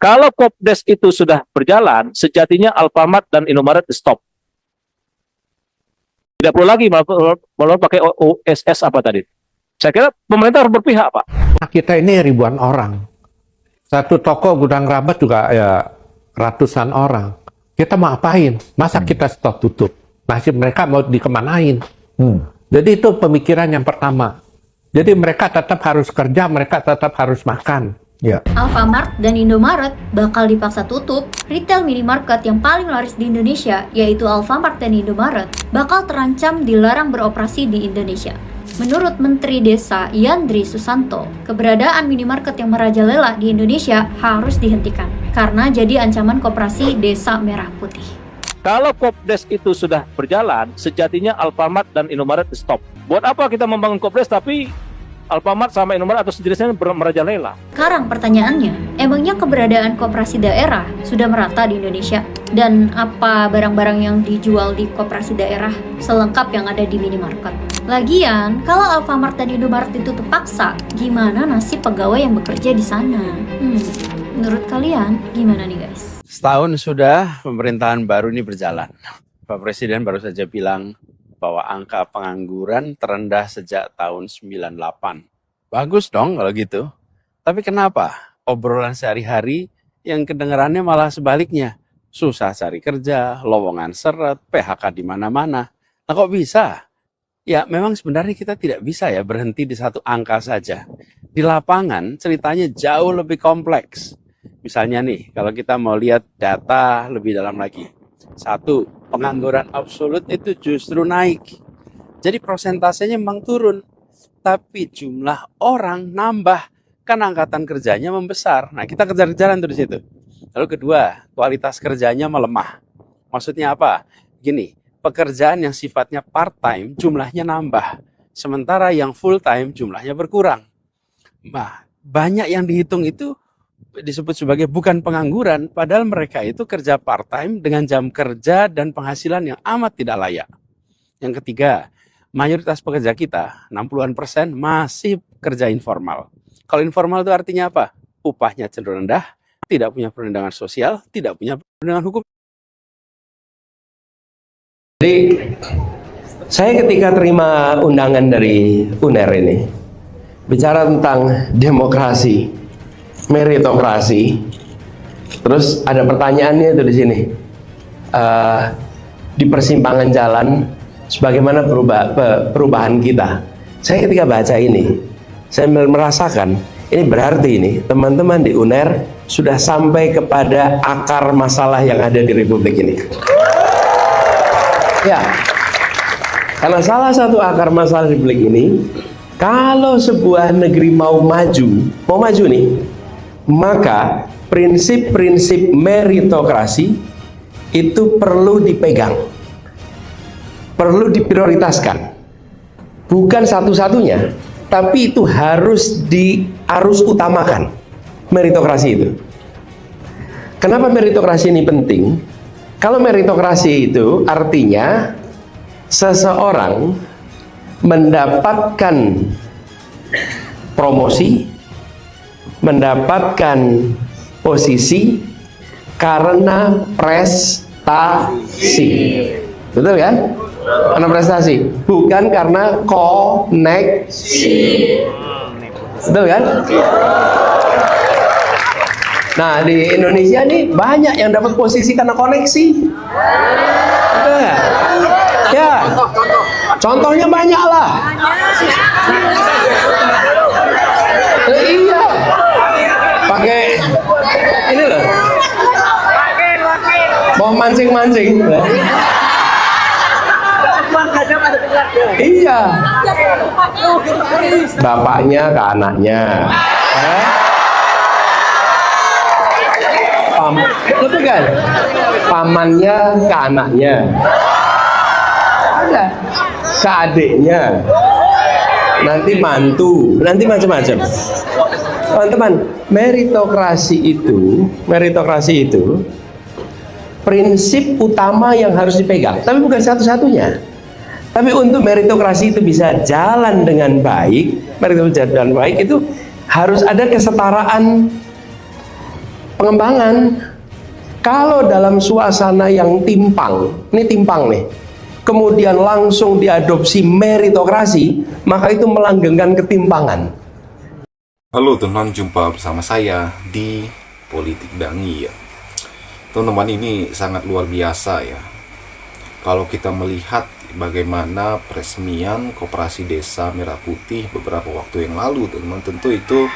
Kalau Kopdes itu sudah berjalan, sejatinya Alfamart dan Indomaret stop. Tidak perlu lagi malah pakai OSS apa tadi. Saya kira pemerintah harus berpihak, Pak. Kita ini ribuan orang. Satu toko gudang kerabat juga ya ratusan orang. Kita mau apain? Masa kita stop tutup? Nasib mereka mau dikemanain? Jadi itu pemikiran yang pertama. Jadi mereka tetap harus kerja, mereka tetap harus makan. Ya. Alfamart dan Indomaret bakal dipaksa tutup. Retail minimarket yang paling laris di Indonesia, yaitu Alfamart dan Indomaret, bakal terancam dilarang beroperasi di Indonesia. Menurut Menteri Desa Yandri Susanto, keberadaan minimarket yang merajalela di Indonesia harus dihentikan karena jadi ancaman koperasi Desa Merah Putih. Kalau Kopdes itu sudah berjalan, sejatinya Alfamart dan Indomaret stop. Buat apa kita membangun Kopdes tapi Alfamart sama Indomaret atau sejenisnya merajalela? Sekarang pertanyaannya, emangnya keberadaan koperasi daerah sudah merata di Indonesia? Dan apa barang-barang yang dijual di koperasi daerah selengkap yang ada di minimarket? Lagian, kalau Alfamart dan Indomaret ditutup paksa, gimana nasib pegawai yang bekerja di sana? Menurut kalian, gimana nih guys? Setahun sudah pemerintahan baru ini berjalan. Pak Presiden baru saja bilang bahwa angka pengangguran terendah sejak tahun 98. Bagus dong kalau gitu. Tapi kenapa obrolan sehari-hari yang kedengarannya malah sebaliknya? Susah cari kerja, lowongan seret, PHK di mana-mana. Nah kok bisa? Ya memang sebenarnya kita tidak bisa ya berhenti di satu angka saja. Di lapangan ceritanya jauh lebih kompleks. Misalnya nih, kalau kita mau lihat data lebih dalam lagi. Satu, pengangguran absolut itu justru naik. Jadi persentasenya memang turun. Tapi jumlah orang nambah. Kan angkatan kerjanya membesar. Nah kita kejar-kejaran tuh di situ. Lalu kedua, kualitas kerjanya melemah. Maksudnya apa? Gini, pekerjaan yang sifatnya part-time jumlahnya nambah. Sementara yang full-time jumlahnya berkurang. Nah, banyak yang dihitung itu disebut sebagai bukan pengangguran, padahal mereka itu kerja part-time dengan jam kerja dan penghasilan yang amat tidak layak. Yang ketiga, mayoritas pekerja kita, 60-an% masih kerja informal. Kalau informal itu artinya apa? Upahnya cenderung rendah, tidak punya perlindungan sosial, tidak punya perlindungan hukum. Jadi, saya ketika terima undangan dari UNER ini, bicara tentang demokrasi, meritokrasi, terus ada pertanyaannya itu di sini, di persimpangan jalan, sebagaimana perubahan kita. Saya ketika baca ini, saya merasakan ini berarti ini teman-teman di UNER sudah sampai kepada akar masalah yang ada di Republik ini. Ya, karena salah satu akar masalah Republik ini, kalau sebuah negeri mau maju nih, maka prinsip-prinsip meritokrasi itu perlu dipegang, perlu diprioritaskan. Bukan satu-satunya, tapi itu harus utamakan meritokrasi itu. Kenapa meritokrasi ini penting? Kalau meritokrasi itu artinya seseorang mendapatkan promosi, mendapatkan posisi karena prestasi. Betul kan? Karena prestasi, bukan karena koneksi. Betul kan? Nah, di Indonesia nih banyak yang dapat posisi karena koneksi. Betul nggak? Ya. Contohnya banyak lah. Iya. Pakai ini loh. Mau mancing-mancing. Iya. Bapaknya ke anaknya. Betul kan? Pamannya ke anaknya. Ada. Ke adiknya. Nanti mantu, nanti macam-macam. Teman-teman, meritokrasi itu prinsip utama yang harus dipegang, tapi bukan satu-satunya. Tapi untuk meritokrasi itu bisa jalan dengan baik, itu harus ada kesetaraan pengembangan. Kalau dalam suasana yang timpang, ini timpang nih, kemudian langsung diadopsi meritokrasi, maka itu melanggengkan ketimpangan. Halo teman-teman, jumpa bersama saya di Politik Dangi ya. Teman-teman, ini sangat luar biasa ya. Kalau kita melihat bagaimana peresmian Koperasi Desa Merah Putih beberapa waktu yang lalu, teman-teman, tentu itu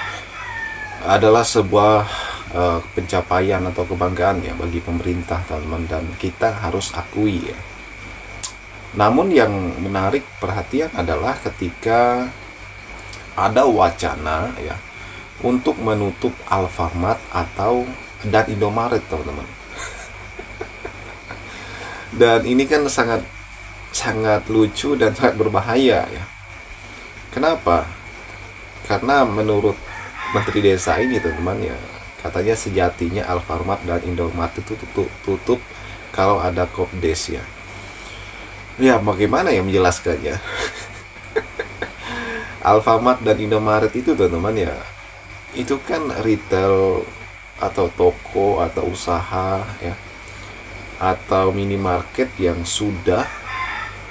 adalah sebuah pencapaian atau kebanggaan ya bagi pemerintah, teman-teman, dan kita harus akui ya. Namun yang menarik perhatian adalah ketika ada wacana ya untuk menutup Alfamart dan Indomaret, teman-teman. Dan ini kan sangat lucu dan sangat berbahaya ya. Kenapa? Karena menurut Menteri Desa ini, teman-teman ya, katanya sejatinya Alfamart dan Indomaret itu tutup kalau ada Kopdes ya. Ya, bagaimana yang menjelaskannya? Alfamart dan Indomaret itu, teman-teman ya, itu kan retail atau toko atau usaha ya, atau minimarket yang sudah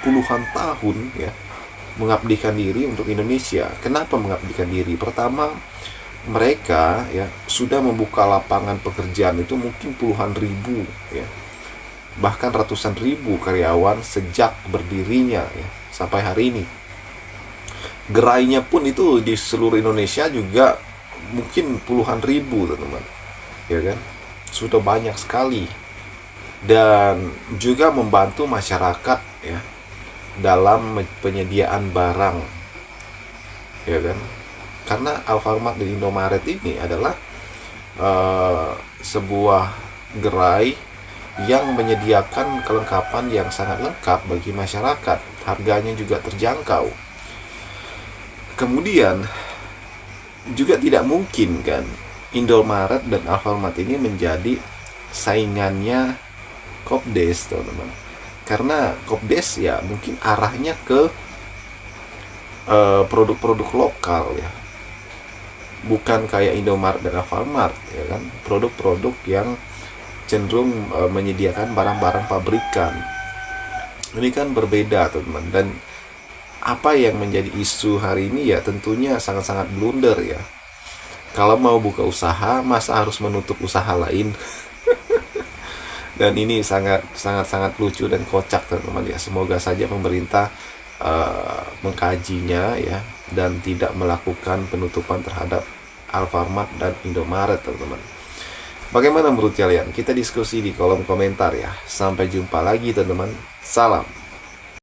puluhan tahun ya mengabdikan diri untuk Indonesia. Kenapa mengabdikan diri? Pertama, mereka ya sudah membuka lapangan pekerjaan itu mungkin puluhan ribu ya, bahkan ratusan ribu karyawan sejak berdirinya ya sampai hari ini. Gerainya pun itu di seluruh Indonesia juga mungkin puluhan ribu, teman-teman ya kan, sudah banyak sekali, dan juga membantu masyarakat ya dalam penyediaan barang ya kan. Karena Alfamart dan Indomaret ini adalah sebuah gerai yang menyediakan kelengkapan yang sangat lengkap bagi masyarakat. Harganya juga terjangkau. Kemudian juga tidak mungkin kan Indomaret dan Alfamart ini menjadi saingannya Kopdes, teman-teman. Karena Kopdes ya mungkin arahnya ke produk-produk lokal ya, bukan kayak Indomaret dan Alfamart ya kan, produk-produk yang cenderung menyediakan barang-barang pabrikan. Ini kan berbeda, teman-teman. Dan apa yang menjadi isu hari ini ya tentunya sangat-sangat blunder ya. Kalau mau buka usaha, masa harus menutup usaha lain? Dan ini sangat lucu dan kocak, teman-teman ya. Semoga saja pemerintah mengkajinya ya dan tidak melakukan penutupan terhadap Alfamart dan Indomaret, teman-teman. Bagaimana menurut kalian? Kita diskusi di kolom komentar ya. Sampai jumpa lagi, teman-teman. Salam.